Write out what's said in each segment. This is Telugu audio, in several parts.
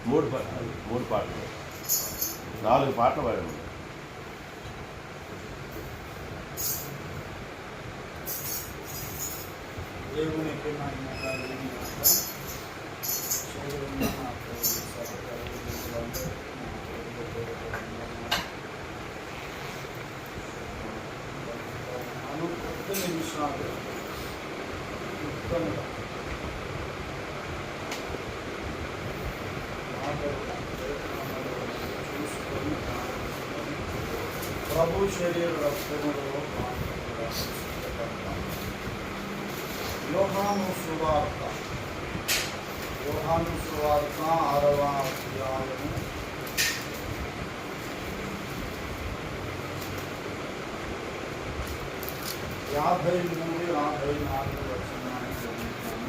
మూడు పాటలు 4 పాటలు పాడాము. దేవునికి నిమిషాలు ప్రభు శరీర రక్తములో యోహాను సువార్త 6వ అధ్యాయము 53-54 వచనాన్ని చదువుతాను.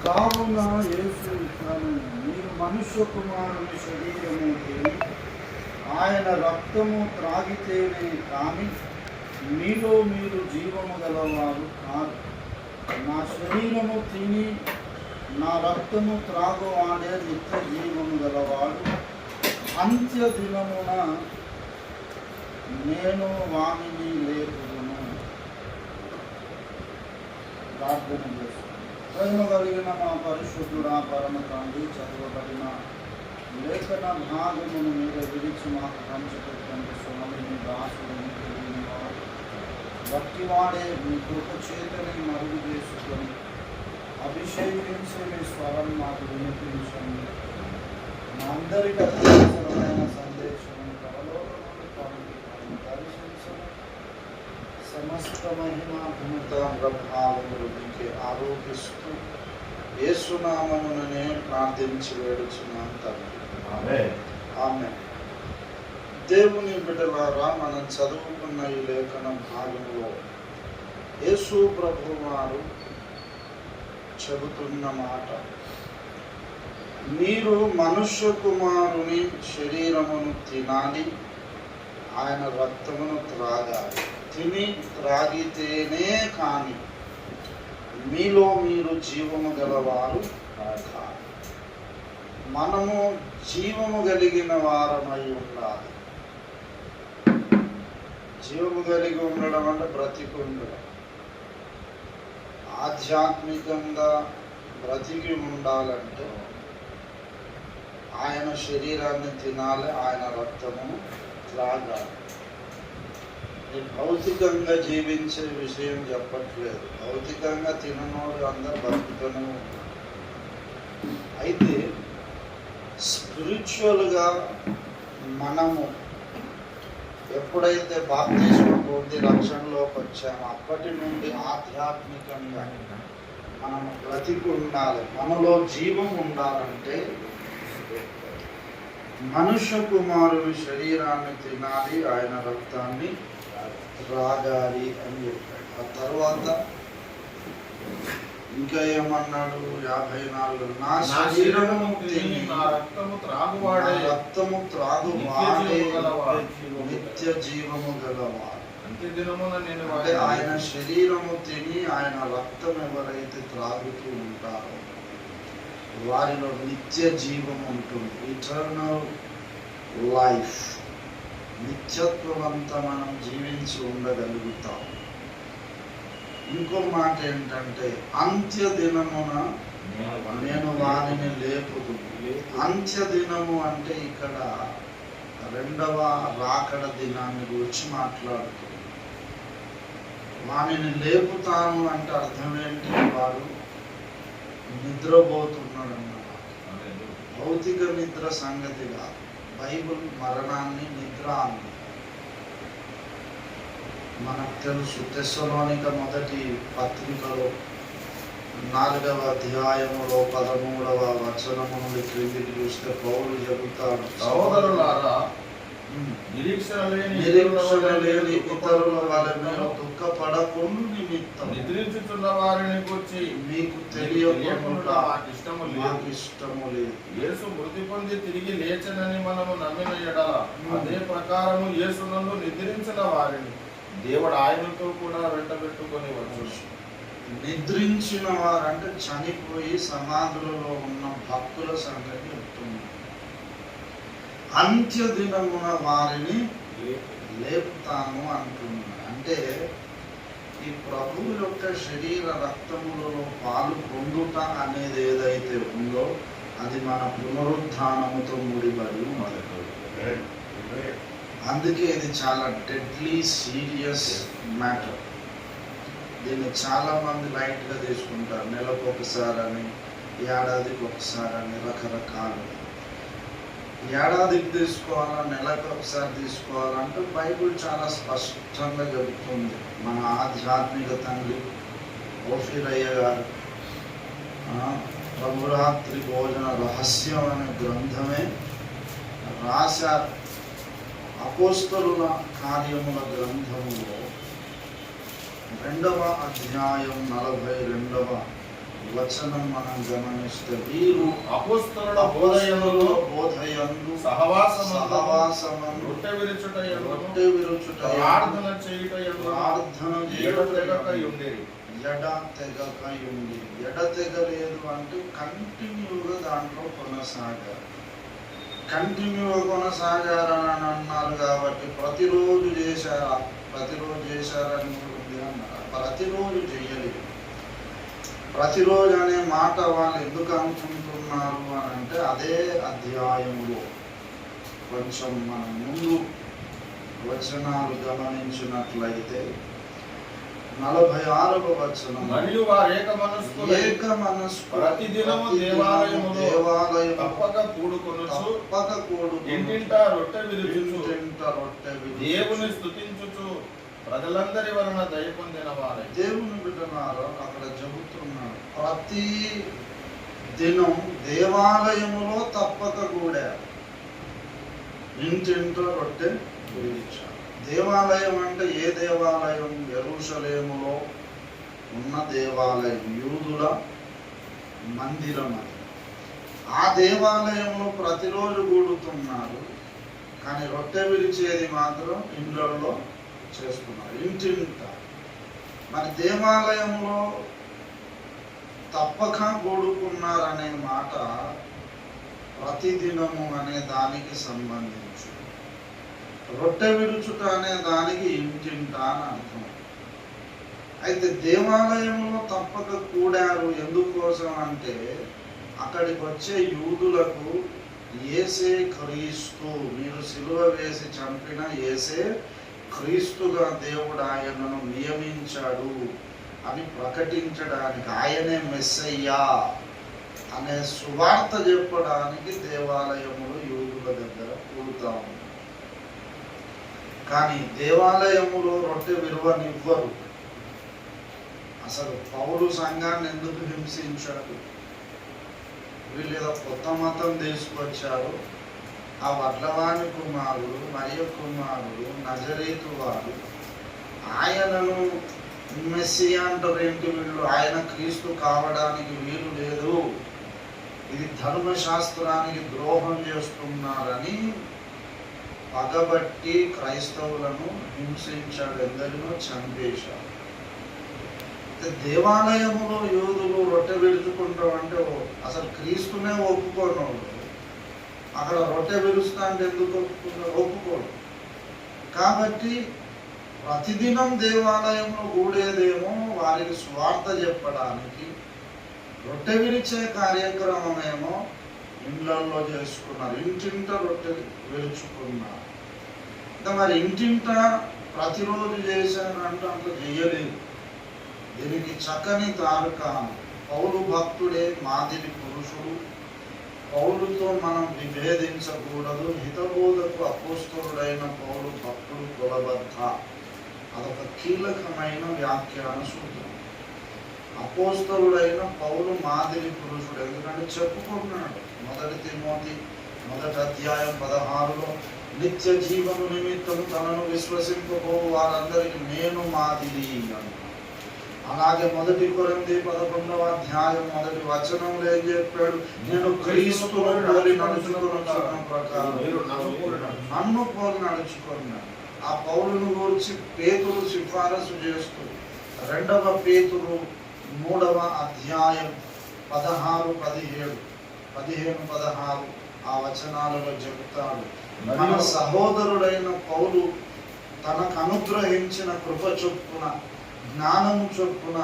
కావున యేసు ఇట్లను, మీరు మనుష్య కుమారుని శరీరమైతే ఆయన రక్తము త్రాగితేనే కానీ మీలో మీరు జీవము గలవారు కాదు. నా శరీరము తిని నా రక్తము త్రాగువాడే నిత్య జీవము గలవాడు. అంత్య దినమున నేను వానిని లేపుదును. ప్రార్థన చేస్తాను. ప్రేమ కలిగిన మా పరిశుద్ధుడా పరమ తండ్రి, చదవబడిన లేఖన భాగమును మీద విడిచి మాకు పంచపెట్టండి. స్వామిని దాసుని తెలియని వాడు భక్తివాడే మీ కృప చేతని మరుగు చేసుకొని అభిషేకించే మీ స్వరం మాకు వినిపించండి. మా అందరికీ అవసరమైన సందేశం దర్శించండి. సమస్త మహిమ ఘనత ప్రభావములు మీకే ఆరోపిస్తూ యేసునామముననే ప్రార్థించి వేడుచున్నాం తండ్రి. ఆమేన్. దేవుని బిడ్డలారా, మనం చదువుకున్న ఈ లేఖన భాగంలో యేసు ప్రభు వారు చెబుతున్న మాట, మీరు మనుష్య కుమారుని శరీరమును తినాలి, ఆయన రక్తమును త్రాగాలి. తిని త్రాగితేనే కానీ మీలో మీరు జీవము గలవారు కాదు. మనము జీవము కలిగిన వారమై ఉండాలి. జీవము కలిగి ఉండడం అంటే బ్రతికి ఉండడం. ఆధ్యాత్మికంగా బ్రతికి ఉండాలంటే ఆయన శరీరాన్ని తినాలి, ఆయన రక్తము త్రాగాలి. భౌతికంగా జీవించే విషయం చెప్పట్లేదు. భౌతికంగా తిననోడు అందరు బతుకుతూనే ఉంటారు. అయితే స్పిరిచువల్గా మనము ఎప్పుడైతే బాప్తిస్మం పొంది రక్షణలోకి వచ్చామో అప్పటి నుండి ఆధ్యాత్మికంగా మనము బ్రతికి ఉండాలి. మనలో జీవం ఉండాలంటే మనుష్య కుమారుని శరీరాన్ని తినాలి, ఆయన రక్తాన్ని త్రాగాలి అని చెప్పాడు. ఆ తర్వాత ఇంకా ఏమన్నాడు? 54 నా శరీరము తిని నా రక్తము త్రాగువాడే నిత్య జీవము గలవాడు. అంటే ఆయన శరీరము తిని ఆయన రక్తం ఎవరైతే త్రాగుతూ ఉంటారో వారిలో నిత్య జీవం ఉంటుంది. ఇటర్నల్ లైఫ్, నిత్యత్వం అంతా మనం జీవించి ఉండగలుగుతాం. ఇంకో మాట ఏంటంటే అంత్య దినమున నేను వారిని లేపుదు. అంత్య దినము అంటే ఇక్కడ 2వ రాకడ దినాన్ని గురించి మాట్లాడుతుంది. వారిని లేపుతాను అంటే అర్థం ఏంటి? వాడు నిద్రపోతున్నాడు అన్నమాట. భౌతిక నిద్ర సంగతి కాదు. బైబిల్ మరణాన్ని నిద్ర అంది. మనకు తెలుసు, తెస్సలోనిక మొదటి పత్రికలో 4వ అధ్యాయములో 13వ వచనము నుండి క్రిందికి చూస్తే పౌలు చెబుతాడు, సహోదరులారా, నిరీక్షణ లేని ఇతరుల వలె మీరు దుఃఖపడకుండా నిమిత్తం నిద్రించుతున్న వారిని గురించి మీకు తెలియకుండా మాకు ఇష్టము లేదు. యేసు మృతి పొంది తిరిగి లేచనని మనము నమ్మిన ఎడల అదే ప్రకారము యేసునందు నిద్రించిన వారిని దేవుడు ఆయనతో కూడా వెంటబెట్టుకొని వచ్చు. నిద్రించిన వారంటే చనిపోయి సమాధులలో ఉన్న భక్తుల సంగతి చెప్తున్నారు. అంత్య దినమున వారిని లేపుతాను అంటున్నారు. అంటే ఈ ప్రభువు యొక్క శరీర రక్తములలో పాలు పొందుట అనేది ఏదైతే ఉందో అది మన పునరుద్ధానముతో ముడిపడి ఉన్నది. అందుకే ఇది చాలా డెడ్లీ సీరియస్ మ్యాటర్. దీన్ని చాలా మంది లైట్ గా తీసుకుంటారు. నెలకు ఒకసారి అని, ఏడాదికి ఒకసారి అని రకరకాలు. ఏడాదికి తీసుకోవాలా, నెలకు ఒకసారి తీసుకోవాలంటే బైబిల్ చాలా స్పష్టంగా చెబుతుంది. మన ఆధ్యాత్మిక తండ్రి ఓఫీరయ్య గారు ప్రభురాత్రి భోజన రహస్యం అనే గ్రంథమే రాశారు. అపోస్తలుల కార్యముల గ్రంథములో 2వ అధ్యాయం 42వ వచనం మనం గమనిస్తే, వీరు అపోస్తలుల బోధయందు సహవాసమందు రొట్టె విరుచుట ప్రార్థన చేయుట ఎడతెగకై ఉంది. ఎడతెగలేదు అంటే కంటిన్యూగా దాంట్లో కొనసాగారు. కంటిన్యూగా కొనసాగారని అన్నారు కాబట్టి ప్రతిరోజు చేశారని ఉంది అన్నారు. ప్రతిరోజు చేయలేదు. ప్రతిరోజు అనే మాట వాళ్ళు ఎందుకు అనుకుంటున్నారు అని అంటే, అదే అధ్యాయంలో కొంచెం మనం ముందు వచనాలు గమనించినట్లయితే 46వ వచనం, మరియు వారు ఏక మనస్సు ప్రతిదినము దేవాలయములో తప్పక కూడుకొనుచు ఇంటింటా రొట్టె విరుచుచు దేవుని స్తుతించుచు ప్రజలందరి వలన దయ పొందిన వారే. దేవుని బిడ్డలారా, అక్కడ చెబుతున్నాడు ప్రతి దినం దేవాలయములో తప్పక కూడా ఇంటింటో రొట్టె విరిచారు. దేవాలయం అంటే ఏ దేవాలయం? యెరూషలేములో ఉన్న దేవాలయం, యూదుల మందిరం. అది ఆ దేవాలయంలో ప్రతిరోజు కూడుతున్నారు, కానీ రొట్టె విరిచేది మాత్రం ఇండ్లలో చేస్తున్నారు, ఇంటింట. మరి దేవాలయంలో తప్పక కూడుకున్నారనే మాట ప్రతిదినము అనే దానికి సంబంధించి, రొట్టె విరుచుట అనే దానికి ఇంటింట అని అర్థం. అయితే దేవాలయంలో తప్పక కూడారు ఎందుకోసం అంటే, అక్కడికి వచ్చే యూదులకు యేసే క్రీస్తు, మీరు సిలువ వేసి చంపిన యేసే క్రీస్తుగా దేవుడు ఆయనను నియమించాడు అని ప్రకటించడానికి, ఆయనే మెస్సయ్యా అనే సువార్త చెప్పడానికి దేవాలయములు యూదుల దగ్గర కూడుతా ఉంది. కానీ దేవాలయములో రొట్టె విలువనివ్వరు. అసలు పౌలు సంఘాన్ని ఎందుకు హింసించాడు? వీళ్ళు ఏదో కొత్త మతం తీసుకొచ్చారు. ఆ వడ్లవాణి కుమారుడు, మరియ కుమారుడు, నజరేతు వారు ఆయనను మెస్సియా అంటారేంటి వీళ్ళు? ఆయన క్రీస్తు కావడానికి వీలు లేదు, ఇది ధర్మశాస్త్రానికి ద్రోహం చేస్తున్నారని పగబట్టి క్రైస్తవులను హింసించాడు, ఎందరినో చంపేశాడు. దేవాలయములో యూదులు రొట్టె విరుచుకుంటాం అంటే అసలు క్రీస్తునే ఒప్పుకోను. అక్కడ రొట్టె విరుస్తా అంటే ఎందుకు ఒప్పుకోడు. కాబట్టి ప్రతిదినం దేవాలయంలో కూడేదేమో వారికి స్వార్థ చెప్పడానికి, రొట్టె విరిచే కార్యక్రమం ఏమో ఇండ్లల్లో చేసుకున్నారు, ఇంటింట రొట్టె విరుచుకున్నారు. మరి ఇంటింట ప్రతిరోజు చేశారంటే అంత చేయలేదు. దీనికి చక్కని తార్కాణం పౌలు భక్తుడే మాదిరి పురుషుడు. పౌలుతో మనం విభేదించకూడదు. హితబోధకు అపోస్తలుడైన పౌలు భక్తుడు కులబద్ధ. అదొక కీలకమైన వ్యాఖ్యాన సూత్రం. అపోస్తలుడైన పౌలు మాదిరి పురుషుడు. ఎందుకంటే చెప్పుకుంటున్నాడు 1 తిమోతి 1 అధ్యాయం 16లో నిత్య జీవము నిమిత్తము తనను విశ్వసింపబో వారందరికీ నేను మాదిరి అన్నాడు. అలాగే 1 కొరింథీ 11వ అధ్యాయం 1 వచనంలో ఏం చెప్పాడు? నేను క్రీస్తును పోలి నడుచుకున్న ప్రకారం నన్ను పోలి నడుచుకున్నాను. ఆ పౌలును గురించి పేతురు సిఫారసు చేస్తూ 2 పేతురు 3వ అధ్యాయం 16, 16 ఆ వచనాలలో చెబుతాడు. మన సహోదరుడైన పౌలు తనకు అనుగ్రహించిన కృప చొప్పున జ్ఞానము చొప్పున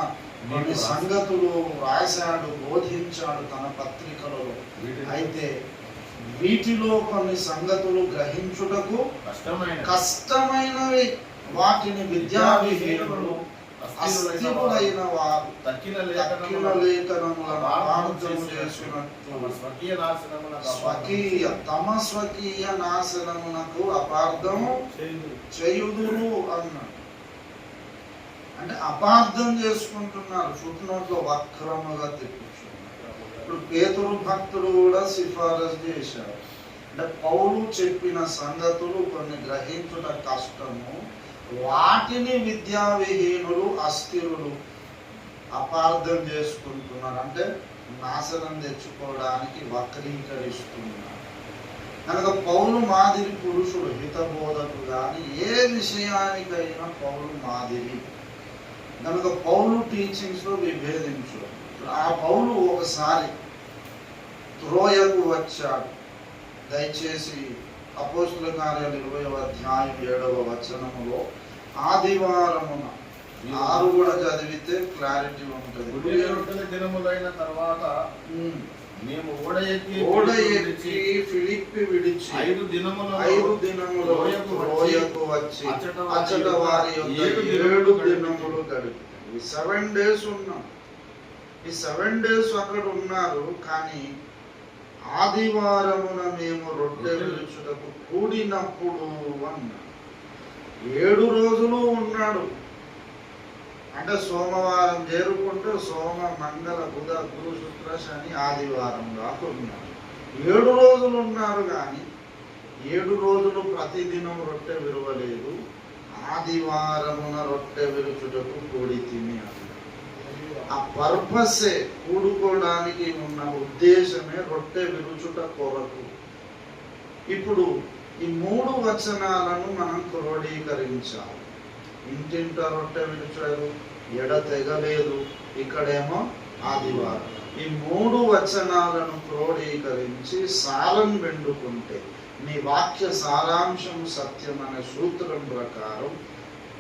కొన్ని సంగతులు రాశాడు, బోధించాడు తన పత్రికలలో. అయితే వీటిలో కొన్ని సంగతులు గ్రహించుటకు కష్టమైనవి, వాటిని విద్యావిహీనులు అస్థిరులైన వారు తక్కిన లేఖనములను అపార్థము చేసినట్టు తమ స్వకీయ నాశనమునకు అపార్థము చేయుదురు అన్నాడు. అంటే అపార్థం చేసుకుంటున్నారు, ఫుట్నోట్లో వక్రముగా తిప్పుచున్నారు. ఇప్పుడు పేతురు భక్తుడు కూడా సిఫారసు చేశాడు. అంటే పౌలు చెప్పిన సంగతులు కొన్ని గ్రహించుట కష్టము, వాటిని విద్యావిహీనులు అస్థిరులు అపార్థం చేసుకుంటున్నారు. అంటే నాశనం తెచ్చుకోవడానికి వక్రీకరిస్తున్నారు. కనుక పౌలు మాదిరి పురుషుడు, హితబోధకు కానీ ఏ విషయానికైనా పౌలు మాదిరి. కనుక పౌలు టీచింగ్స్ లో విభేదించు. ఆ పౌలు ఒకసారి త్రోయకు వచ్చాడు. దయచేసి అపోస్తుల కార్యాలు 20వ అధ్యాయం 7వ వచనములో ఆదివారమున 6 కూడా చదివితే క్లారిటీ ఉంటుంది. దినములైన తర్వాత మేము ఓడ ఎక్కి ఫిలిప్పి విడిచి 5 దినములు త్రోయకు వచ్చి అచ్చట వారి యొక్క 7 దినములు గడిపి 7 days ఉన్నాం. ఈ 7 days అక్కడ ఉన్నారు. కానీ ఆదివారమున మేము రొట్టె విరుచుటకు కూడినప్పుడు అన్నాడు. 7 రోజులు ఉన్నాడు. అంటే సోమవారం చేరుకుంటే సోమ, మంగళ, బుధ, గురు, శుక్ర, శని, ఆదివారం దాకా ఉన్నారు. 7 రోజులు ఉన్నారు. కానీ 7 రోజులు ప్రతిదినం రొట్టె విరవలేదు. ఆదివారమున రొట్టె విరుచుటకు కూడి తిని అన్నాడు. ఆ పర్పసే, కూడుకోవడానికి ఉన్న ఉద్దేశమే రొట్టె విరుచుట కొరకు. ఇప్పుడు ఈ 3 వచనాలను మనం క్రోడీకరించాలి. ఇంటింట రొట్టె విరుచారు, ఎడతెగలేదు, ఇక్కడేమో ఆదివారం. ఈ 3 వచనాలను క్రోడీకరించి సారం వెండుకుంటే నీ వాక్య సారాంశం సత్యం అనే సూత్రం ప్రకారం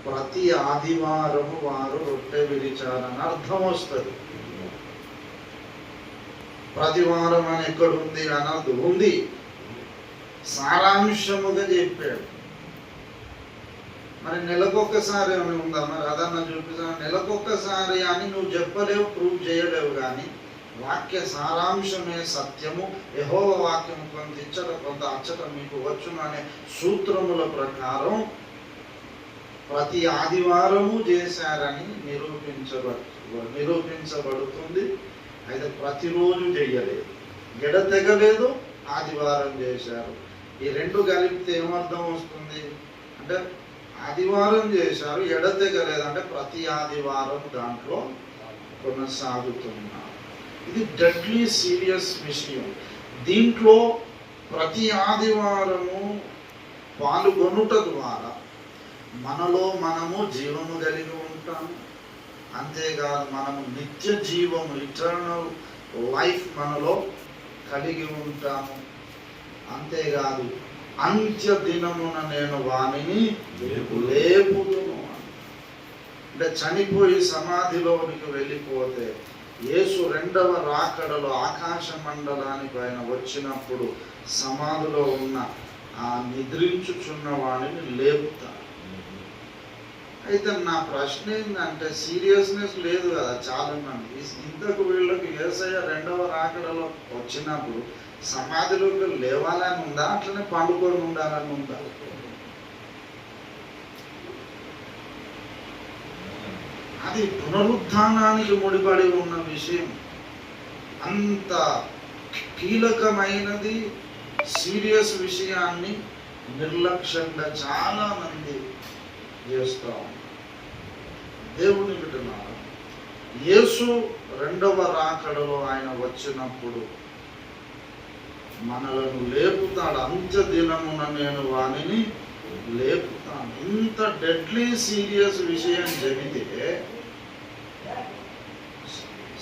ప్రతి ఆదివారము వారు రొట్టె విరిచారని అర్థం వస్తుంది. ప్రతి వారం అని ఎక్కడుంది అన్నది ఉంది, సారాంశముగా చెప్పాడు. మరి నెలకొక్కసారి అని ఉందా? మరి అదన్నా చూపిస్తాను. నెలకొక్కసారి అని నువ్వు చెప్పలేవు, ప్రూవ్ చేయలేవు. కానీ వాక్య సారాంశమే సత్యము. యెహోవా వాక్యము కొంత ఇచ్చట కొంత అచ్చట మీకు వచ్చును అనే సూత్రముల ప్రకారం ప్రతి ఆదివారము చేశారని నిరూపించబడుతుంది. అయితే ప్రతిరోజు చెయ్యలేదు, ఎడతెగలేదు, ఆదివారం చేశారు. ఈ 2 కలిపితే ఏమర్థం వస్తుంది అంటే ఆదివారం చేశారు, ఎడతెగలేదు అంటే ప్రతి ఆదివారం దాంట్లో కొనసాగుతున్నారు. ఇది డెడ్లీ సీరియస్ విషయం. దీంట్లో ప్రతి ఆదివారము పాల్గొనుట ద్వారా మనలో మనము జీవము కలిగి ఉంటాము. అంతేకాదు మనము నిత్య జీవము, ఇటర్నల్ లైఫ్ మనలో కలిగి ఉంటాము. అంతేకాదు అంత్య దినమున నేను వానిని లేపుదును. అంటే చనిపోయి సమాధిలోనికి వెళ్ళిపోతే యేసు 2వ రాకడలో ఆకాశ మండలానికి ఆయన వచ్చినప్పుడు సమాధిలో ఉన్న ఆ నిద్రించుచున్న వాడిని లేపుతాడు. అయితే నా ప్రశ్న ఏంటంటే సీరియస్నెస్ లేదు కదా చాలా మంది. ఇంతకు వీళ్ళకి యేసయ్య 2వ రాకడలో వచ్చినప్పుడు సమాధిలోకి లేవాలని ఉందా, అట్లనే పండుకొని ఉండాలని ఉందా? అది పునరుత్థానానికి ముడిపడి ఉన్న విషయం. అంత కీలకమైనది, సీరియస్ విషయాన్ని నిర్లక్ష్యంగా చాలా మంది చేస్తూ ఉన్నారు. దేవుని బిడ్డలారా, యేసు రెండవ రాకడలో ఆయన వచ్చినప్పుడు మనలను లేపుతాడు. అంత్య దినమున నేను వానిని లేపుతాను. ఇంత డెడ్లీ సీరియస్ విషయం జరిగితే,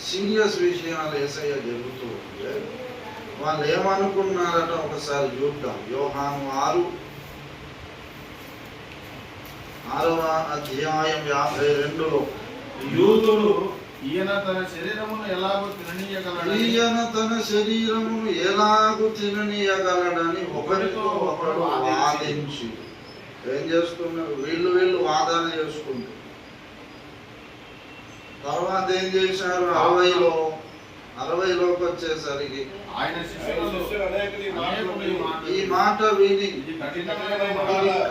సీరియస్ విషయాలు యేసయ్య జరుగుతూ ఉంటే వాళ్ళు ఏమనుకున్నారట ఒకసారి చూద్దాం. యోహాను 6వ అధ్యాయం 52లో యూదులు ఈయన తన శరీరమును ఎలాగో తిననీయగలడని ఒకరితో ఒకడు వాదించి ఏం చేస్తున్నారు? వీళ్ళు వాదన చేసుకుంటారు. తర్వాత ఏం చేశారు? 60లోకి వచ్చేసరికి ఆయన ఈ మాట విని, ఇది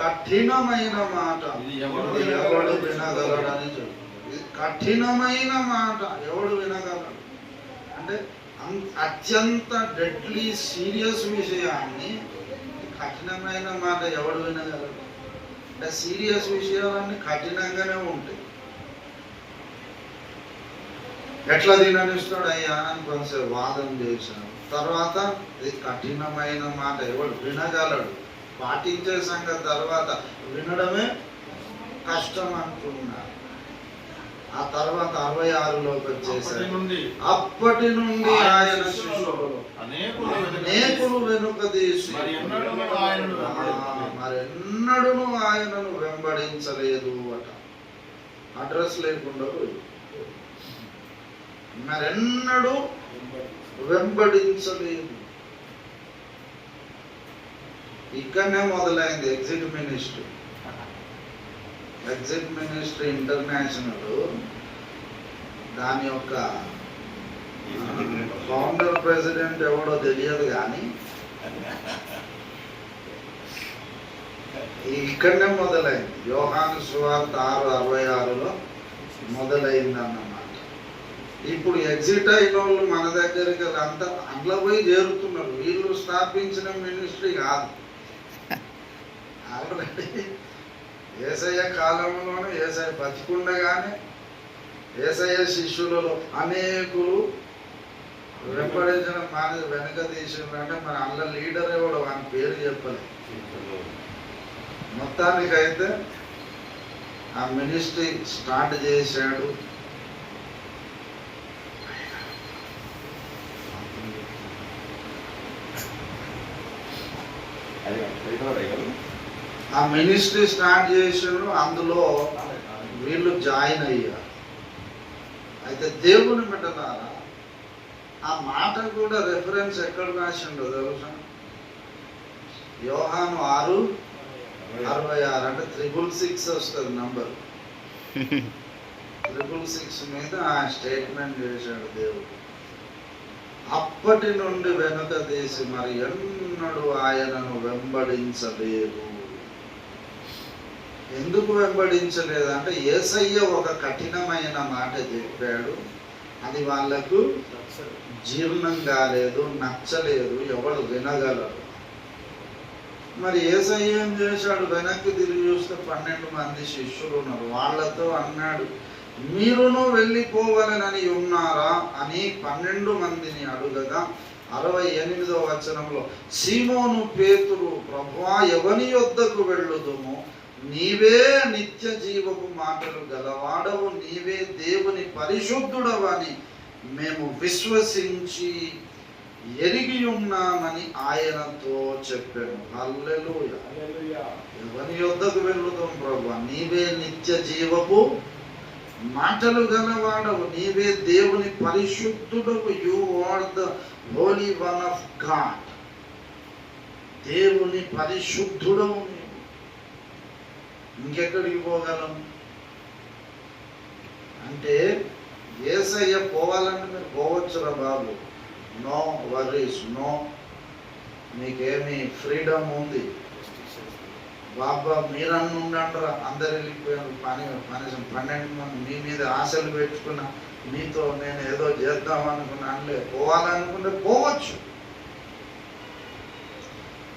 కఠినమైన మాట, ఎవడు వినగలడని చెప్పారు. ఇది కఠినమైన మాట, ఎవడు వినగలడు అంటే అత్యంత డెడ్లీ సీరియస్ విషయాన్ని కఠినమైన మాట ఎవడు వినగలడు అంటే సీరియస్ విషయాలన్నీ కఠినంగానే ఉంటాయి. ఎట్లా తిననిస్తాడు అయ్యా అని కొంచెం వాదన చేశాను. తర్వాత ఇది కఠినమైన మాట, ఎవడు వినగలడు, పాటించే సంగతి తర్వాత వినడమే కష్టం అంటున్నారు. ఆ తర్వాత 66లోకి వచ్చేసరికి అప్పటి నుండి ఆయన శిష్యులు అనేకులు వెనుక తీసి మరెన్నడూ ఆయనను వెంబడించలేదు అట. అడ్రస్ లేకుండా మరెన్నడూ వెంబడించలేదు. ఇక్కడనే మొదలైంది exit ministry. Exit ministry international, దాని యొక్క ఫౌండర్ ప్రెసిడెంట్ ఎవడో తెలియదు కానీ ఇక్కడనే మొదలైంది. యోహాను సువార్త 6:66లో మొదలైందన్నమాట. ఇప్పుడు ఎగ్జిట్ అయిన వాళ్ళు మన దగ్గరికి అంతా అందులో పోయి చేరుతున్నారు. వీళ్ళు స్థాపించిన మినిస్ట్రీ కాదు. ఆల్రెడీ యేసయ్య కాలంలోనే, యేసయ్య బతికుండగానే యేసయ్య శిష్యులలో అనేకులు వెంబడించడం మానేది వెనక తీసిందంటే మరి అందులో లీడర్ ఎవడో అని పేరు చెప్పలేదు. మొత్తానికైతే ఆ మినిస్ట్రీ స్టార్ట్ చేశాడు. ఆ మినిస్ట్రీ స్టార్ట్ చేసాడు. అందులో వీళ్ళు జాయిన్ అయ్యారు. అయితే దేవుని బిడ్డలారా, ఆ మాట కూడా రెఫరెన్స్ ఎక్కడ రాసిండో తెలుసా? యోహాను 6:66 అంటే 666 వస్తుంది నంబర్. 666 మీద ఆ స్టేట్మెంట్ చేశాడు దేవుడు. అప్పటి నుండి వెనుక తీసి మరి ఎన్నడూ ఆయనను వెంబడించలేదు. ఎందుకు వెంబడించలేదంటే యేసయ్య ఒక కఠినమైన మాట చెప్పాడు, అది వాళ్ళకు జీర్ణం కాలేదు, నచ్చలేదు, ఎవడు వినగలరు. మరి యేసయ్య ఏం చేశాడు? వెనక్కి తిరిగి చూస్తే 12 మంది శిష్యులు ఉన్నారు. వాళ్ళతో అన్నాడు, మీరును వెళ్ళిపోవాలని ఉన్నారా అని 12 మందిని అడుగగా 68వ వచనంలో సీమోను పేతురు, ప్రభువా ఎవని యొద్దకు వెళ్ళుదుము? నీవే నిత్య జీవపు మాటలు గలవాడవు, నీవే దేవుని పరిశుద్ధుడవని మేము విశ్వసించి ఎరిగి ఉన్నామని ఆయనతో చెప్పాను. హల్లెలూయా. ఎవని యొద్దకు వెళ్ళుదాం ప్రభువా? నీవే నిత్య జీవపు మాటలు గలవాడవు, నీవే దేవుని పరిశుద్ధుడవు. You are the holy one of God. దేవుని పరిశుద్ధుడవు నీవు. ఇంకెక్కడికి పోగలం అంటే యేసయ్య పోవాలంటే మీరు పోవచ్చురా బాబు, నో వరీస్, నో, మీకేమి ఫ్రీడమ్ ఉంది. బాబా మీరన్ను ఉండండిరా, అందరు వెళ్ళిపోయారు, కనీసం 12 మంది మీ మీద ఆశలు పెట్టుకున్నా, మీతో నేను ఏదో చేద్దాం అనుకున్నానులే, పోవాలనుకుంటే పోవచ్చు.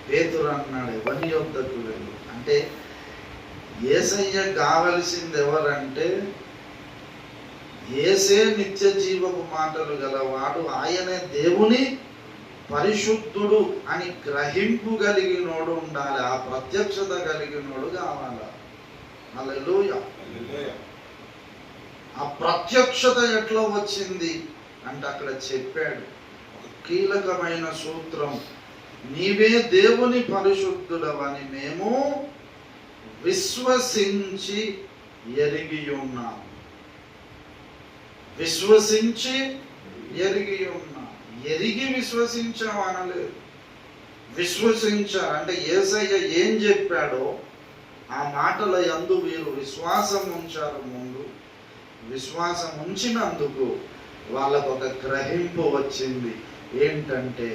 పేతురు అన్నాడు, ఎవరి యొద్దకు వెళ్ళి. అంటే యేసయ్య కావలసింది ఎవరంటే, యేసే నిత్య జీవపు మాటలు గలవాడు, ఆయనే దేవుని పరిశుద్ధుడు అని గ్రహింపు కలిగినోడు ఉండాలి. ఆ ప్రత్యక్షత కలిగినోడు కావాలి. హల్లెలూయా. ఆ ప్రత్యక్షత ఎట్లా వచ్చింది అంటే అక్కడ చెప్పాడు ఒక కీలకమైన సూత్రం, నీవే దేవుని పరిశుద్ధుడవని మేము విశ్వసించి ఎరిగి ఉన్నాం. విశ్వసించి ఎరిగి ఉన్నాం. ఎరిగి విశ్వసించాం అనలేదు, విశ్వసించారు. అంటే యేసయ్య ఏం చెప్పాడో ఆ మాటల యందు వీరు విశ్వాసం ఉంచారు. ముందు విశ్వాసం ఉంచినందుకు వాళ్ళకు ఒక గ్రహింపు వచ్చింది. ఏంటంటే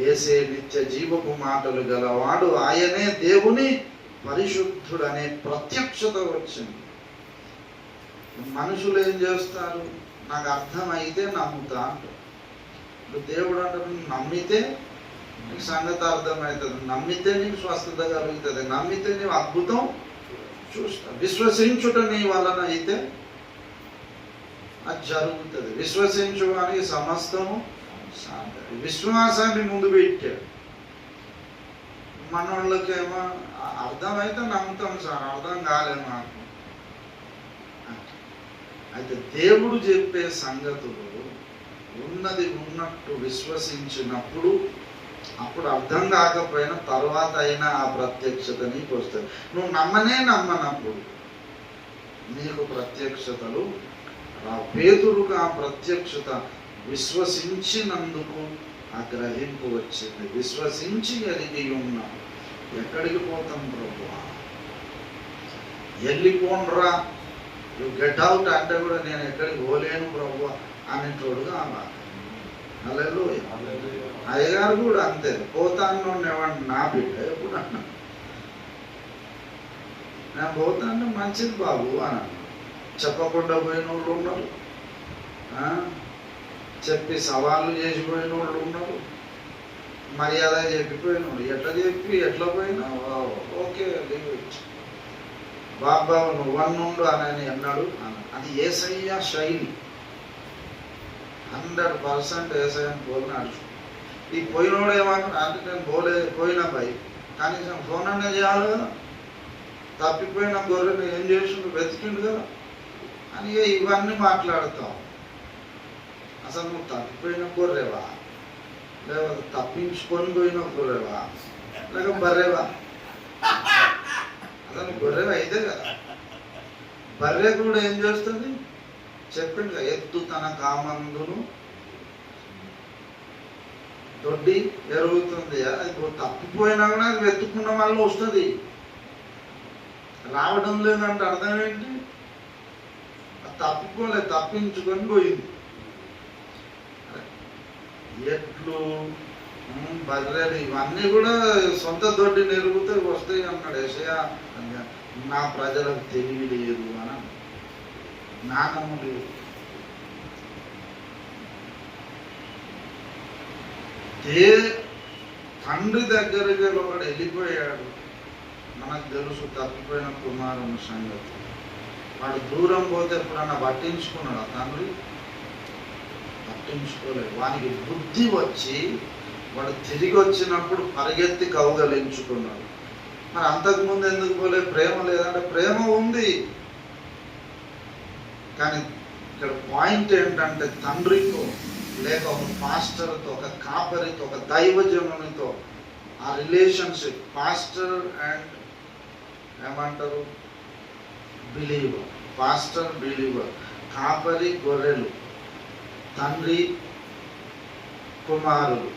యేసే నిత్య జీవపు మాటలు గలవాడు, ఆయనే దేవుని పరిశుద్ధుడు అనే ప్రత్యక్షత వచ్చింది. మనుషులు ఏం చేస్తారు, నాకు అర్థమైతే నమ్ముతా అంటారు. ఇప్పుడు దేవుడు అంటారు, నమ్మితే నీకు సంగతి అర్థమవుతుంది, నమ్మితే నీకు స్వస్థత కలుగుతుంది, నమ్మితే నీవు అద్భుతం చూస్తావు, విశ్వసించుట నీ వలన అయితే అది జరుగుతుంది. విశ్వసించువానికి సమస్తము సాధ్యం. విశ్వాసాన్ని ముందు పెట్టాడు. మనోళ్ళకేమో అర్థమైతే నమ్ముతాం సార్, అర్థం కాలే మాకు. అయితే దేవుడు చెప్పే సంగతులు ఉన్నది ఉన్నట్టు విశ్వసించినప్పుడు, అప్పుడు అర్థం కాకపోయినా తర్వాత అయినా ఆ ప్రత్యక్షత నీకు వస్తుంది. నువ్వు నమ్మనప్పుడు నీకు ప్రత్యక్షతలు రావు. పేతురుకు ఆ ప్రత్యక్షత విశ్వసించినందుకు ఆ గ్రహింపు వచ్చింది. విశ్వసించి ఎరిగి ఉన్నా. ఎక్కడికి పోతాం ప్రభు, వెళ్ళిపోండ్రా, నువ్వు గెట్ అవుట్ అంటే కూడా నేను ఎక్కడికి పోలేను ప్రభు అనేటోడుగా అలా. హల్లెలూయా. అయ్యగారు కూడా అంతే, పోతాను ఏమన్నా నా బిడ్డ ఎప్పుడు అన్నా, నేను పోతాను మంచిది బాబు అని చెప్పకుండా పోయిన వాళ్ళు ఉన్నారు, చెప్పి సవాళ్ళు చేసిపోయిన వాళ్ళు ఉన్నారు, మర్యాద చెప్పిపోయిన వాళ్ళు. ఎట్లా చెప్పి ఎట్లా పోయినా ఓకే బాబా నువ్వు వన్నుండు అని అన్నాడు. అది యేసయ్య శైలి. 100% యేసయ్యని పోలినాడు. ఈ పోయినోడు ఏమన్నా అంటే నేను పోయినా పోయి కనీసం ఫోన్ అనే చేయాలి కదా, తప్పిపోయిన గొర్రెను ఏం చేసిండు, వెతికిండు కదా అని ఇవన్నీ మాట్లాడతావు. అసలు నువ్వు తప్పిపోయిన గొర్రెవా, లేకపోతే తప్పించుకొని పోయిన గొర్రెవా, లేక బర్రెవా? అసలు గొర్రె అయితే కదా. బర్రె కూడా ఏం చేస్తుంది చెప్పిండు, ఎత్తు తన కామందును దొడ్డి ఎరుగుతుంది. అది తప్పిపోయినా కూడా అది వెతుక్కున్న మళ్ళీ వస్తుంది. రావడం లేదంటే అర్థం ఏంటి, తప్పిపోలేదు, తప్పించుకొని పోయింది. ఎట్లు బర్రెలు ఇవన్నీ కూడా సొంత దొడ్డి నెరుగుతే వస్తాయి అన్నాడు యేసయ్య. నా ప్రజలకు తెలివి లేదు అని, జ్ఞానము లేదు. తండ్రి దగ్గరికి ఒకడు వెళ్ళిపోయాడు. మనకు తెలుసు తప్పిపోయిన కుమారుని సంగతి. వాడు దూరం పోతే ఎప్పుడన్నా పట్టించుకున్నాడు తండ్రి? పట్టించుకోలేదు. వానికి బుద్ధి వచ్చి వాడు తిరిగి వచ్చినప్పుడు పరిగెత్తి కౌగలించుకున్నాడు. మరి అంతకుముందు ఎందుకు పోలే? ప్రేమ లేదంటే ప్రేమ ఉంది. కానీ ఇక్కడ పాయింట్ ఏంటంటే తండ్రితో లేక ఒక పాస్టర్తో, ఒక కాపరితో, ఒక దైవజనునితో ఆ రిలేషన్షిప్, పాస్టర్ అండ్ ఏమంటారు బిలీవర్, పాస్టర్ బిలీవర్, కాపరి గొర్రెలు, తండ్రి కుమారులు,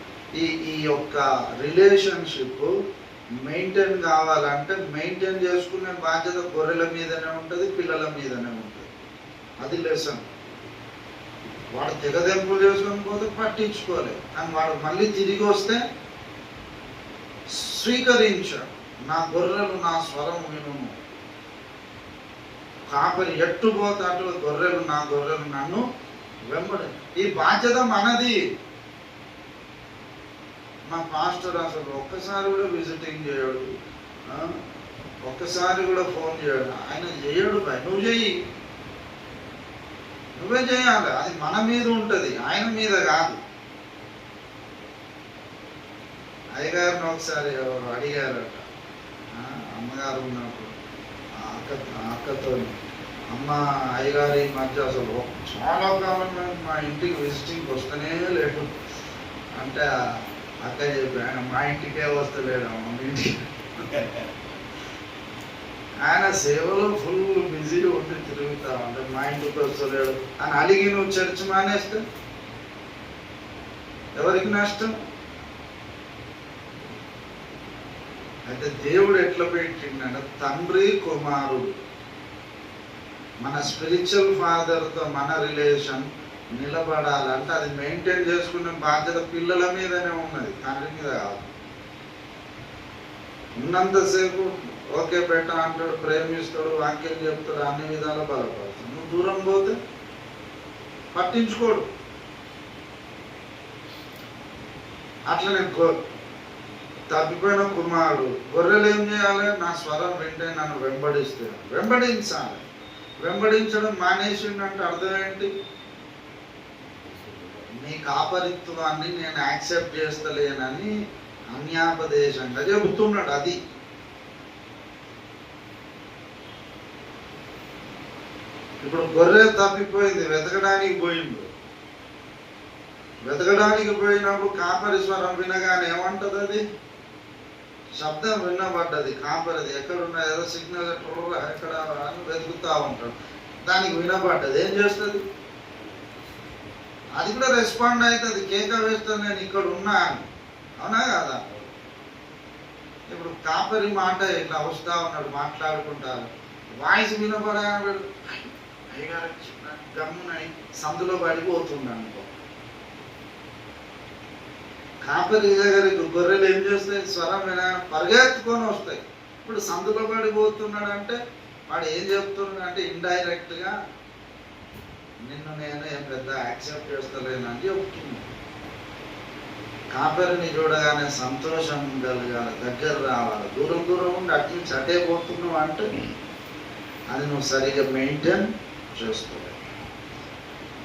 ఈ యొక్క రిలేషన్షిప్ మెయింటైన్ కావాలంటే మెయింటైన్ చేసుకునే బాధ్యత గొర్రెల మీదనే ఉంటుంది, పిల్లల మీదనే ఉంటుంది. అది లెసన్. వాడు తెగదెంపులు చేసుకొని పోతే పట్టించుకోలేదు. కానీ వాడు మళ్ళీ తిరిగి వస్తే స్వీకరించాడు. నా గొర్రెలు నా స్వరం వినును. కాపరి ఎట్టుపోతే అటు గొర్రెలు నా గొర్రెలు నన్ను వెంబడి. ఈ బాధ్యత మనది. మా పాస్టర్ అసలు ఒక్కసారి కూడా విజిటింగ్ చేయడు, ఒక్కసారి కూడా ఫోన్ చేయడు. ఆయన చేయడు బాయ్, నువ్వు చెయ్యి, నువ్వే చేయాలి. అది మన మీద ఉంటుంది, ఆయన మీద కాదు. అయ్యగారిని ఒకసారి ఎవరు అడిగారట, అమ్మగారు ఉన్నప్పుడు అక్కతో, అమ్మ అయ్యగారు ఈ మధ్య అసలు చాలా కాలం మా ఇంటికి విజిటింగ్కి వస్తూనే లేడు అంటే అక్క చెప్పి, ఆయన మా ఇంటికే వస్తలేడు అమ్మ మీ ఇంటికి. ఆయన సేవలో ఫుల్ బిజీ ఉండి తిరుగుతా అంటే మా ఇంటికి వస్తలేడు అని అలిగి నువ్వు చర్చ్ మానేస్తే ఎవరికి నష్టం? అయితే దేవుడు ఎట్లా పెట్టిండంటే తండ్రి కుమారుడు, మన స్పిరిచువల్ ఫాదర్తో మన రిలేషన్ నిలబడాలంటే అది మెయింటైన్ చేసుకునే బాధ్యత పిల్లల మీదనే ఉన్నది, తండ్రి మీద కాదు. ఉన్నంతసేపు ఓకే బెట్ట అంటాడు, ప్రేమిస్తాడు, వాక్యం చెప్తాడు, అన్ని విధాలు బలపడతాడు. నువ్వు దూరం పోతే పట్టించుకోడు. అట్లనే తప్పిపోయిన కుమారుడు, గొర్రెలు ఏం చేయాలి? నా స్వరం వింటే నన్ను వెంబడిస్తే వెంబడించాలి. వెంబడించడం మానేసిండంటే అర్థం ఏంటి? నీ కాపరిత్వాన్ని నేను యాక్సెప్ట్ చేస్తలేనని అన్యాపదేశంగా చెబుతున్నాడు. అది ఇప్పుడు గొర్రె తప్పిపోయింది, వెతకడానికి పోయిండు. వెతకడానికి పోయినప్పుడు కాపరి స్వరం వినగానే ఏమంటది? అది శబ్దం వినబడ్డది, కాపరిది ఎక్కడున్నా ఏదో సిగ్నల్ ఎక్కడ అని వెతుకుతా ఉంటాడు, దానికి వినబడ్డది. ఏం చేస్తుంది? అది కూడా రెస్పాండ్ అవుతుంది, కేక వేస్తుంది, నేను ఇక్కడ ఉన్నా అని. అవునా కదా? ఇప్పుడు కాపరి మాట ఇట్లా వస్తా ఉన్నాడు, మాట్లాడుకుంటారు, వాయిస్ వినపడాడు, అయ్యగారు గమ్మునని సందులో పడిపోతుంది అనుకో. కాపరి దగ్గరికి గొర్రెలు ఏం చేస్తాయి? స్వరం వినా పరిగెత్తుకొని వస్తాయి. ఇప్పుడు సందులో పడిపోతున్నాడు అంటే వాడు ఏం చెప్తున్నాడు అంటే ఇండైరెక్ట్గా నిన్ను నేను ఏం పెద్ద యాక్సెప్ట్ చేస్తలేనని చెప్తున్నాను. కాపరిని చూడగానే సంతోషం కలగాలి, దగ్గర రావాలి. దూరం దూరం ఉండి అట్నుంచి అటే పోతున్నావు అంటే అది నువ్వు సరిగా మెయింటైన్ చేస్తావు.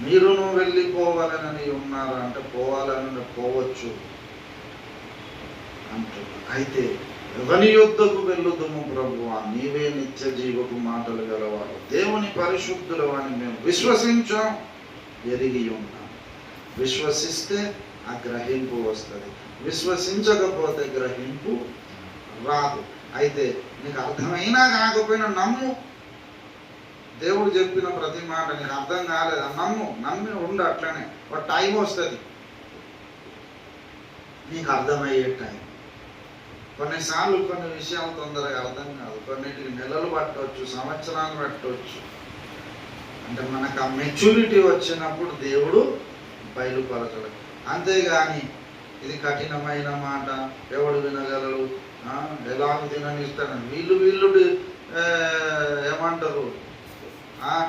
మీరు నువ్వు వెళ్ళిపోవాలని ఉన్నారు అంటే పోవాలని పోవచ్చు అంటున్నా. అయితే ఎవరి యొద్దకు వెళ్ళుదుము ప్రభువా, నీవే నిత్య జీవకు మాటలు గలవాడు, దేవుని పరిశుద్ధులు అని మేము విశ్వసించాం, ఎరిగి ఉన్నాం. విశ్వసిస్తే ఆ గ్రహింపు వస్తుంది, విశ్వసించకపోతే గ్రహింపు రాదు. అయితే నీకు అర్థమైనా కాకపోయినా నమ్ము. దేవుడు చెప్పిన ప్రతి మాట నీకు అర్థం కాలేదా? నమ్మి ఉండు. అట్లనే ఒక టైం వస్తుంది నీకు అర్థమయ్యే టైం. కొన్నిసార్లు కొన్ని విషయాలు తొందరగా అర్థం కాదు, కొన్నిటికి నెలలు పట్టవచ్చు, సంవత్సరాలు పట్టవచ్చు. అంటే మనకు ఆ మెచ్యూరిటీ వచ్చినప్పుడు దేవుడు బయలుపరచడు. అంతేగాని ఇది కఠినమైన మాట, ఎవడు వినగలడు, ఎలాగ తిననిస్తాడు, వీళ్ళు ఏమంటారు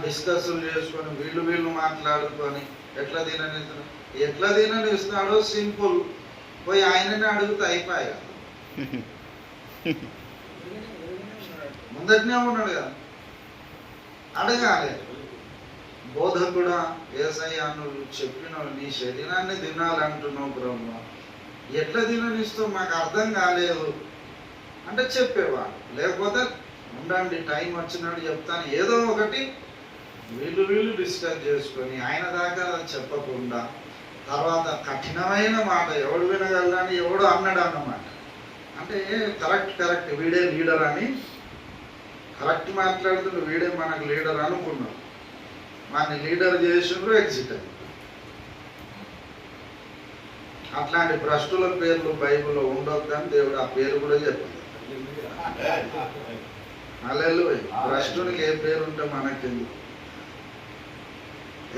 డిస్కస్లు చేసుకొని వీళ్ళు మాట్లాడుకొని ఎట్లా తిననిస్తాడో సింపుల్, పోయి ఆయననే అడుగుతా అయిపోయా. ముందటనే ఉన్నాడు కదా, అడగాలి. బోధకుడా యేసయ్యా నువ్వు చెప్పినావు నీ శరీరాన్ని తినాలంటున్నావు బ్రహ్మ, ఎట్లా తిననిస్తావు మాకు అర్థం కాలేదు అంటే చెప్పేవాడు. లేకపోతే ఉండండి టైం వచ్చినట్టు చెప్తాను, ఏదో ఒకటి వీళ్ళు డిస్కస్ చేసుకొని ఆయన దాకా చెప్పకుండా తర్వాత కఠినమైన మాట ఎవడు వినగలరని ఎవడు అన్నాడు అన్నమాట. అంటే కరెక్ట్ వీడే లీడర్ అని కరెక్ట్ మాట్లాడుతుంటే వీడే మనకు లీడర్ అనుకున్నాడు, వాడిని లీడర్ చేసిండ్రు, ఎగ్జిట్ అయ్యి. అట్లాంటి భ్రష్టుల పేర్లు బైబిల్లో ఉండొద్దని దేవుడు ఆ పేరు కూడా చెప్పాడు. హల్లెలూయా. భ్రష్టునికి ఏ పేరు ఉంటే మనకెందుకు?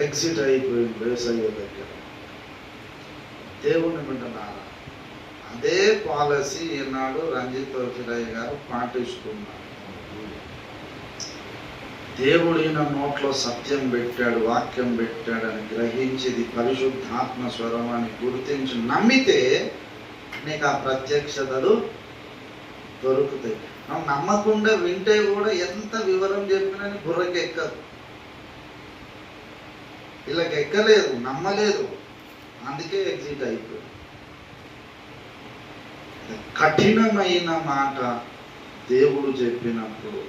ఎగ్జిట్ అయిపోయింది యేసయ్య దగ్గర. దేవుని వింటున్నారా? అదే పాలసీ ఈనాడు రంజిత్ ఫిరయ్య గారు పాటిస్తున్నారు. దేవుడు ఈయన నోట్లో సత్యం పెట్టాడు, వాక్యం పెట్టాడని గ్రహించి ఇది పరిశుద్ధాత్మ స్వరం అని గుర్తించి నమ్మితే నీకు ఆ ప్రత్యక్షతలు దొరుకుతాయి. మనం నమ్మకుండా వింటే కూడా ఎంత వివరం చెప్పినా బుర్రకి ఎక్కదు. వీళ్ళకి ఎక్కలేదు, నమ్మలేదు, అందుకే ఎగ్జిట్ అయిపోయింది. కఠినమైన మాట దేవుడు చెప్పినప్పుడు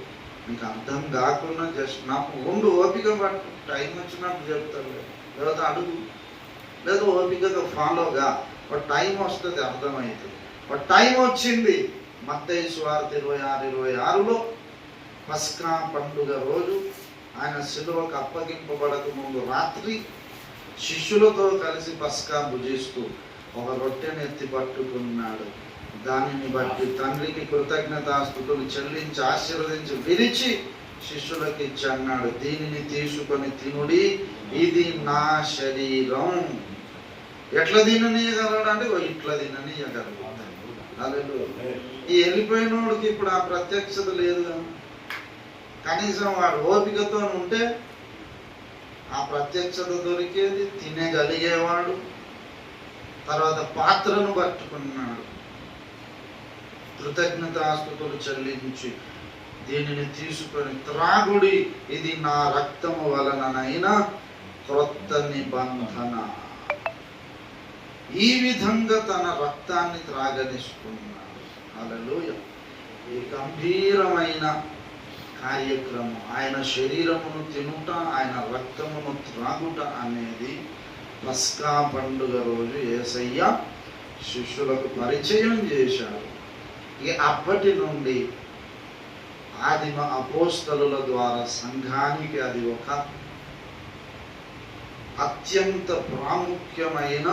నీకు అర్థం కాకుండా జస్ట్ నాకు ఉండు, ఓపిక పట్టు, టైం వచ్చినప్పుడు చెప్తాడు, లేదా అడుగు, లేదా ఓపికగా ఫాలోగా, ఒక టైం వస్తుంది, అర్థమవుతుంది. ఒక టైం వచ్చింది. మత్తయి సువార్త 26:26లో పస్కా పండుగ రోజు ఆయన శిలువకు అప్పగింపబడక ముందు రాత్రి శిష్యులతో కలిసి పస్కా భుజిస్తూ ఒక రొట్టెను ఎత్తి పట్టుకున్నాడు. దానిని బట్టి తండ్రికి కృతజ్ఞతాస్తుతులు చెల్లించి ఆశీర్వదించి విరిచి శిష్యులకు ఇచ్చి అన్నాడు, దీనిని తీసుకొని తినుడి, ఇది నా శరీరం. ఎట్లా తిననీయగలడు అంటే ఇట్లా తిననీయగలడు. ఈ వెళ్ళిపోయినోడికి ఇప్పుడు ఆ ప్రత్యక్షత లేదు కదా. కనీసం వాడు ఓపికతో ఉంటే ఆ ప్రత్యక్షత దొరికేది, తినగలిగేవాడు. తర్వాత పాత్రను పట్టుకున్నాడు, కృతజ్ఞతాస్తుతులు చెల్లించి దీనిని తీసుకొని త్రాగుడి, ఇది నా రక్తము వలననైన క్రొత్త నిబంధన. ఈ విధంగా తన రక్తాన్ని త్రాగనిస్తున్నాడు. హల్లెలూయా. ఈ గంభీరమైన కార్యక్రమం, ఆయన శరీరమును తినుట, ఆయన రక్తమును త్రాగుట అనేది పస్కా పండుగ రోజు యేసయ్య శిష్యులకు పరిచయం చేశాడు. ఇక అప్పటి నుండి ఆదిమ అపోస్తలుల ద్వారా సంఘానికి అది ఒక అత్యంత ప్రాముఖ్యమైన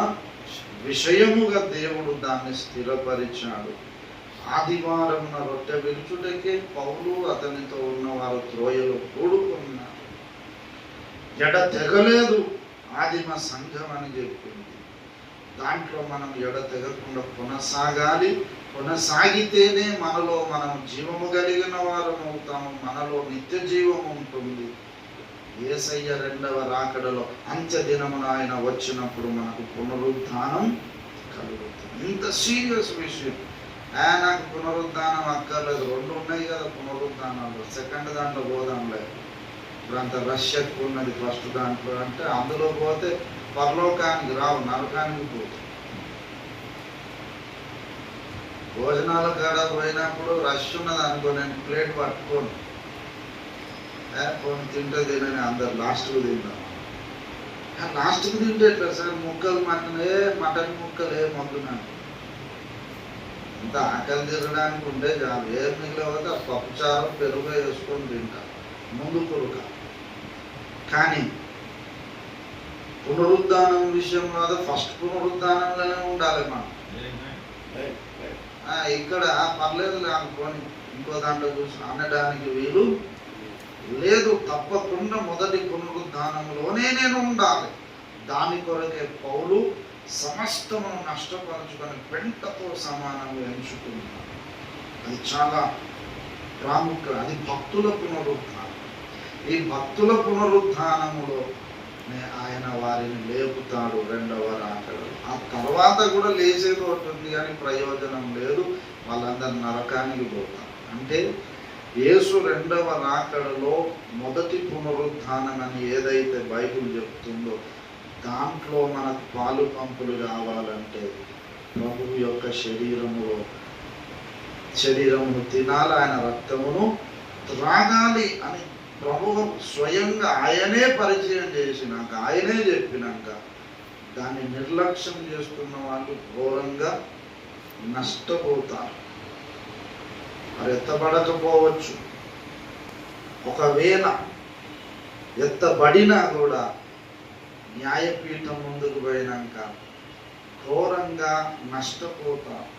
విషయముగా దేవుడు దాన్ని స్థిరపరిచాడు. ఆదివారమున రొట్టె విరుచుటకే పౌలు అతనితో ఉన్నవారు త్రోయలో కూడుకున్నారు. ఎడతెగలేదు ఆదిమ సంఘం అని చెప్పింది. దాంట్లో మనం ఎడతెగకుండా కొనసాగాలి. కొనసాగితేనే మనలో మనం జీవము కలిగిన వారం అవుతాము, మనలో నిత్య జీవం ఉంటుంది. యేసయ్య రెండవ రాకడలో అంత్య దినమున ఆయన వచ్చినప్పుడు మనకు పునరుద్ధానం కలుగుతుంది. ఇంత సీరియస్ విషయం. నాకు పునరుద్ధానం అక్కర్లేదు, 2 ఉన్నాయి కదా పునరుద్ధానాలు, సెకండ్ దాంట్లో పోదాంలే, ఇప్పుడు అంత రష్ ఎక్కువ ఉన్నది ఫస్ట్ దాంట్లో అంటే అందులో పోతే పరలోకానికి రావు, నరకానికి పోతుంది. భోజనాల కాడ పోయినప్పుడు రష్ ఉన్నది అనుకో, నేను ప్లేట్ పట్టుకోను, కొన్ని తింటే తినని అందరు లాస్ట్కు తిందాం. లాస్ట్కు తింటే ఎట్లా సార్, ముక్కలు మటన్ ముక్కలు మొగ్గున్నాను, ఇంత ఆకలి తిరగడానికి ఉంటే చాలు, ఏం మిగిలిపోతే ఆ పప్పుచారు పెరుగు వేసుకొని తింటారు, ముందు కొడుక. కానీ పునరుద్ధానం విషయంలో ఫస్ట్ పునరుద్ధానంలోనే ఉండాలి మనం. ఇక్కడ పర్లేదు అనుకోని ఇంకో దాంట్లో చూసి అనడానికి వీలు లేదు. తప్పకుండా మొదటి పునరుద్ధానంలోనే నేను ఉండాలి. దాని కొరకే పౌలు సమస్తమును నష్టపరుచుకొని పెంటతో సమానంగా ఎంచుకున్నాడు. అది చాలా ప్రాముఖ్యం. అది భక్తుల పునరుద్ధానం. ఈ భక్తుల పునరుద్ధానములో ఆయన వారిని లేపుతాడు రెండవ రాకడలో. ఆ తర్వాత కూడా లేచేది ఉంటుంది కానీ ప్రయోజనం లేదు, వాళ్ళందరూ నరకానికి పోతారు. అంటే యేసు రెండవ రాకడలో మొదటి పునరుద్ధానం అని ఏదైతే బైబిల్ చెప్తుందో దాంట్లో మనకు పాలు పంపులు కావాలంటే ప్రభువు యొక్క శరీరమును తినాలి, ఆయన రక్తమును త్రాగాలి అని ప్రభువు స్వయంగా ఆయనే పరిచయం చేసినాక, ఆయనే చెప్పినాక దాన్ని నిర్లక్ష్యం చేస్తున్న వాళ్ళు ఘోరంగా నష్టపోతారు. మరి ఎత్తబడకపోవచ్చు, ఒకవేళ ఎత్తబడినా కూడా న్యాయపీఠం ముందుకు పోయినాక ఘోరంగా నష్టపోతారు.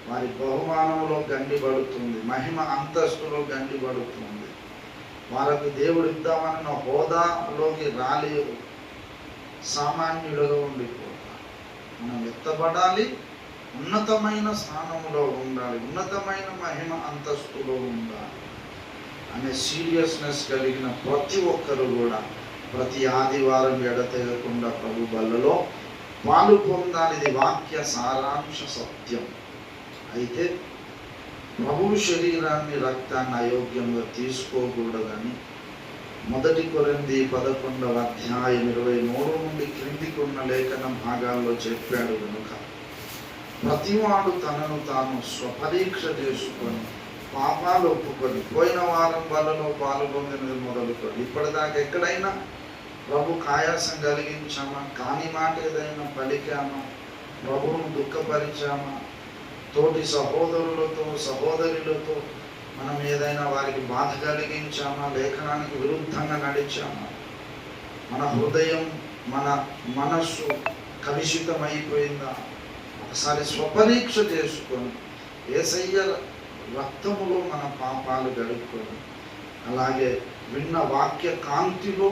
వారి బహుమానంలో గండిపడుతుంది, మహిమ అంతస్తులో గండిపడుతుంది. వారికి దేవుడు ఇద్దామన్న హోదాలోకి రాలేరు, సామాన్యులుగా ఉండిపోతారు. మనం ఎత్తబడాలి, ఉన్నతమైన స్థానంలో ఉండాలి, ఉన్నతమైన మహిమ అంతస్తులో ఉండాలి అనే సీరియస్నెస్ కలిగిన ప్రతి ఒక్కరు కూడా ప్రతి ఆదివారం ఎడతెగకుండా ప్రభు బల్లలో పాలు పొందాలి. ఇది వాక్య సారాంశ సత్యం. అయితే ప్రభు శరీరాన్ని రక్తాన్ని అయోగ్యంగా తీసుకోకూడదని 1 కొరింథీ 11వ అధ్యాయం 23 నుండి క్రిందికి ఉన్న లేఖన భాగాల్లో చెప్పాడు. కనుక ప్రతివాడు తనను తాను స్వపరీక్ష చేసుకొని పాపాలు ఒప్పుకొని, పోయిన వారం వాళ్ళలో పాల్గొందినది మొదలుకొని ఇప్పటిదాకా ఎక్కడైనా ప్రభుకు ఆయాసం కలిగించామా, కాని మాట ఏదైనా పలికామా, ప్రభువును దుఃఖపరిచామా, తోటి సహోదరులతో సహోదరులతో మనం ఏదైనా వారికి బాధ కలిగించామా, లేఖనానికి విరుద్ధంగా నడిచామా, మన హృదయం మన మనస్సు కలుషితమైపోయిందా, ఒకసారి స్వపరీక్ష చేసుకొని యేసయ్య రక్తములో మన పాపాలు గడుపుకొని, అలాగే విన్న వాక్య కాంతిలో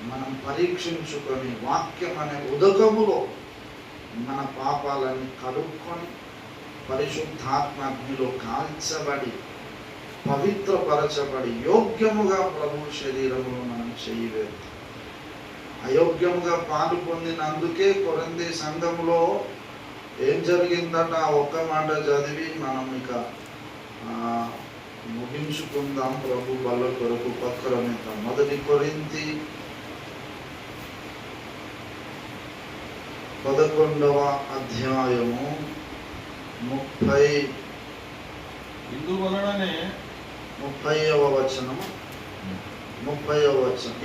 మనం పరీక్షించుకొని, వాక్యం అనే ఉదకములో మన పాపాలని కడుక్కొని పరిశుద్ధాత్మ అగ్నిలో కాల్చబడి పవిత్రపరచబడి యోగ్యముగా ప్రభు శరీరములో మనం చేయలేదు. అయోగ్యముగా పాలు పొందినందుకే కొరింథీ సంఘములో ఏం జరిగిందట ఒక్క మాట చదివి మనం ఇక ముగించుకుందాం. ప్రభు బల్ల కొరకు ఉపక్రమిద్దాం. 1 కొరింథీ 11వ అధ్యాయము 30వ వచనం.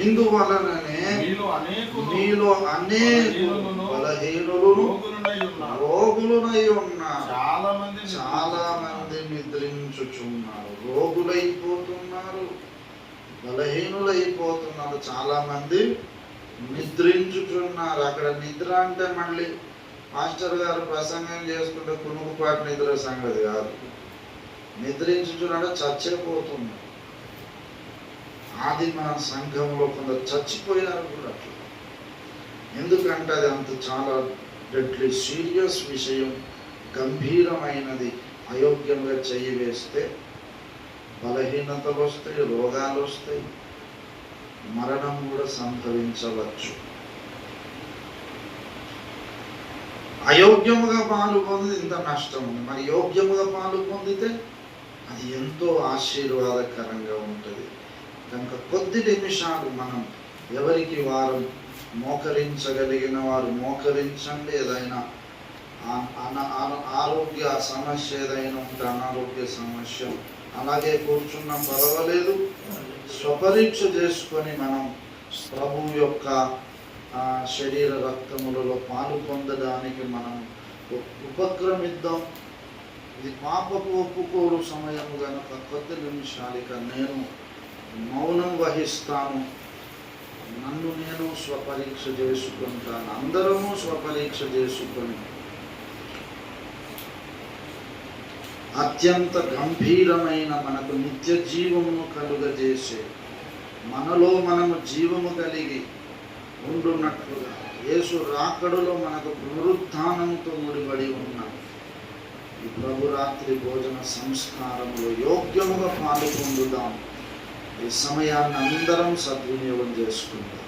ఇందువలననే మీలో అనేకులు బలహీనులు రోగులునై ఉన్నారు. చాలా మంది నిద్రించుచున్నారు, రోగులైపోతున్నారు, బలహీనులైపోతున్నారు, చాలా మంది నిద్రించుచున్నారు. అక్కడ నిద్ర అంటే మళ్ళీ మాస్టర్ గారు ప్రసంగం చేసుకుంటే కునుకుపాటి నిద్ర సంగతి కాదు. నిద్రించుచున్నాడు, చచ్చిపోతున్నారు. ఆది మన సంఘంలో కొందరు చచ్చిపోయారు కూడా. ఎందుకంటే అది అంత చాలా డెడ్లీ సీరియస్ విషయం, గంభీరమైనది. అయోగ్యంగా చెయ్యి వేస్తే బలహీనతలు వస్తాయి, రోగాలు వస్తాయి, మరణం కూడా సంభవించవచ్చు. అయోగ్యముగా పాలు పొందితే ఇంత నష్టం ఉంది, మరి యోగ్యముగా పాలు పొందితే అది ఎంతో ఆశీర్వాదకరంగా ఉంటుంది. కనుక కొద్ది నిమిషాలు మనం ఎవరికి వారు మోకరించగలిగిన వారు మోకరించండి. ఏదైనా ఆరోగ్య సమస్య ఏదైనా ఉంటే అనారోగ్య సమస్య అలాగే కూర్చున్నా పర్వాలేదు. స్వపరీక్ష చేసుకొని మనం ప్రభు యొక్క శరీర రక్తములలో పాలు పొందడానికి మనం ఉపక్రమిద్దాం. ఇది పాపపు ఒప్పుకోరు సమయం కనుక కొద్ది నిమిషాలిక నేను మౌనం వహిస్తాను. నన్ను నేను స్వపరీక్ష చేసుకుంటాను. అందరము స్వపరీక్ష చేసుకొని అత్యంత గంభీరమైన మనకు నిత్య జీవమును కలుగజేసే, మనలో మనము జీవము కలిగి ఉండున్నట్లుగా యేసు రాకడలో మనకు పునరుత్థానంతో ముడిపడి ఉన్న ఈ ప్రభురాత్రి భోజన సంస్కారంలో యోగ్యముగా పాలు పొందుదాం. ఈ సమయాన్ని అందరం సద్వినియోగం చేసుకుందాం.